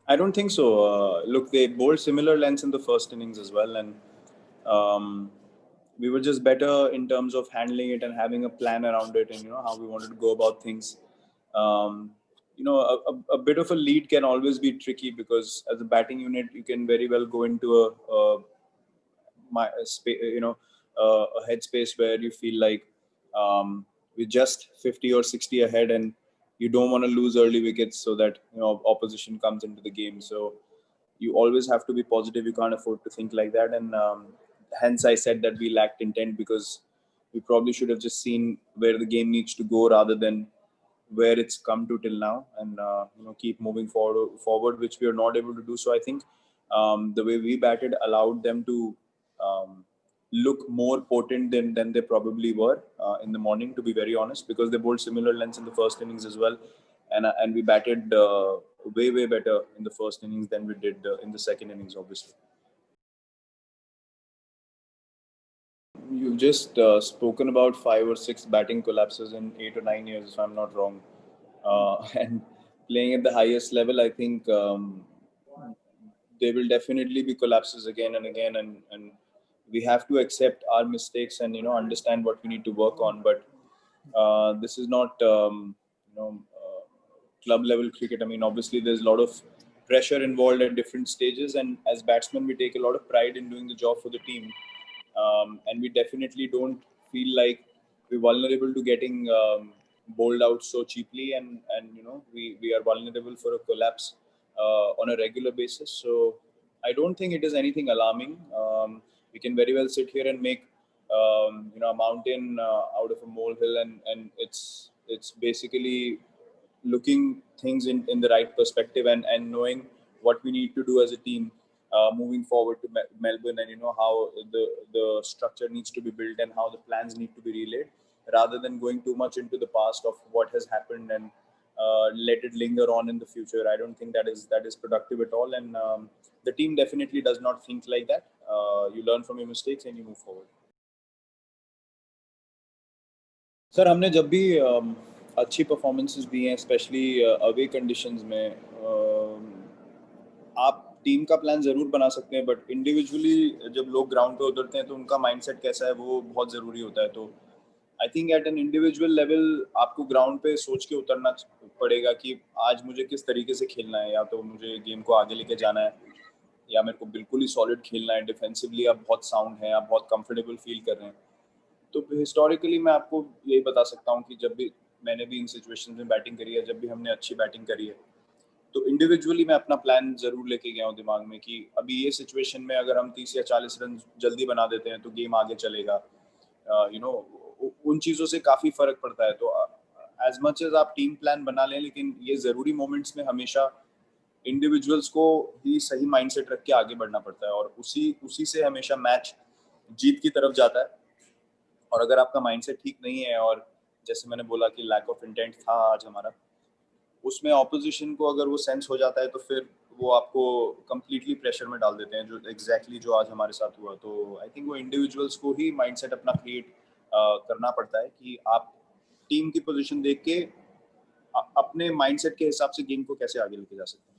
I don't think so. Look, they bowled similar lengths in the first innings as well, and um, we were just better in terms of handling it and having a plan around it, and how we wanted to go about things. Um, a bit of a lead can always be tricky because as a batting unit, you can very well go into a headspace where you feel like we're just 50 or 60 ahead, and you don't want to lose early wickets so that opposition comes into the game. So you always have to be positive. You can't afford to think like that, and hence I said that we lacked intent, because we probably should have just seen where the game needs to go rather than where it's come to till now, and keep moving forward, which we are not able to do. So I think the way we batted allowed them to um, look more potent than they probably were in the morning, to be very honest, because they bowled similar lengths in the first innings as well, and we batted way better in the first innings than we did in the second innings, obviously. You've just spoken about 5 or 6 batting collapses in 8 or 9 years, if I'm not wrong. And playing at the highest level, I think there will definitely be collapses again and again, and we have to accept our mistakes and understand what we need to work on. But this is not club level cricket. I mean, obviously there's a lot of pressure involved at different stages, and as batsmen we take a lot of pride in doing the job for the team, and we definitely don't feel like we're vulnerable to getting bowled out so cheaply, and we are vulnerable for a collapse on a regular basis. So I don't think it is anything alarming. We can very well sit here and make a mountain out of a molehill, and it's basically looking things in the right perspective, and knowing what we need to do as a team moving forward to Melbourne, and how the structure needs to be built and how the plans need to be relayed, rather than going too much into the past of what has happened and let it linger on in the future. I don't think that is productive at all, and the team definitely does not think like that. You learn from your mistakes and you move forward. Sir, हमने जब भी अच्छी performances दी हैं, specially away conditions में, आप team का plan ज़रूर बना सकते हैं, बट इंडिविजुअली जब लोग ग्राउंड पे उतरते हैं तो उनका माइंडसेट कैसा है वो बहुत ज़रूरी होता है। तो I think at an individual level आपको ग्राउंड पे सोच के उतरना पड़ेगा कि आज मुझे किस तरीके से खेलना है, या तो मुझे गेम को आगे लेके जाना है, या मेरे को बिल्कुल ही सॉलिड खेलना है। डिफेंसिवली आप बहुत साउंड हैं, आप बहुत कंफर्टेबल फील कर रहे हैं। तो हिस्टोरिकली मैं आपको यही बता सकता हूँ कि जब भी मैंने भी इन सिचुएशन में बैटिंग करी है, जब भी हमने अच्छी बैटिंग करी है, तो इंडिविजुअली मैं अपना प्लान ज़रूर लेके गया हूँ दिमाग में कि अभी ये सिचुएशन में अगर हम 30 या 40 रन जल्दी बना देते हैं तो गेम आगे चलेगा। उन चीज़ों से काफ़ी फ़र्क पड़ता है। तो एज मच एज आप टीम प्लान बना लें, लेकिन ये ज़रूरी मोमेंट्स में हमेशा इंडिविजुअल्स को ही सही माइंडसेट रख के आगे बढ़ना पड़ता है, और उसी उसी से हमेशा मैच जीत की तरफ जाता है। और अगर आपका माइंडसेट ठीक नहीं है, और जैसे मैंने बोला कि लैक ऑफ इंटेंट था आज हमारा, उसमें ऑपोजिशन को अगर वो सेंस हो जाता है तो फिर वो आपको कंप्लीटली प्रेशर में डाल देते हैं, जो एग्जैक्टली जो आज हमारे साथ हुआ। तो आई थिंक वो इंडिविजुअल्स को ही माइंडसेट अपना क्रिएट करना पड़ता है कि आप टीम की पोजीशन देख के अपने माइंडसेट के हिसाब से गेम को कैसे आगे लेके जा सकते हैं।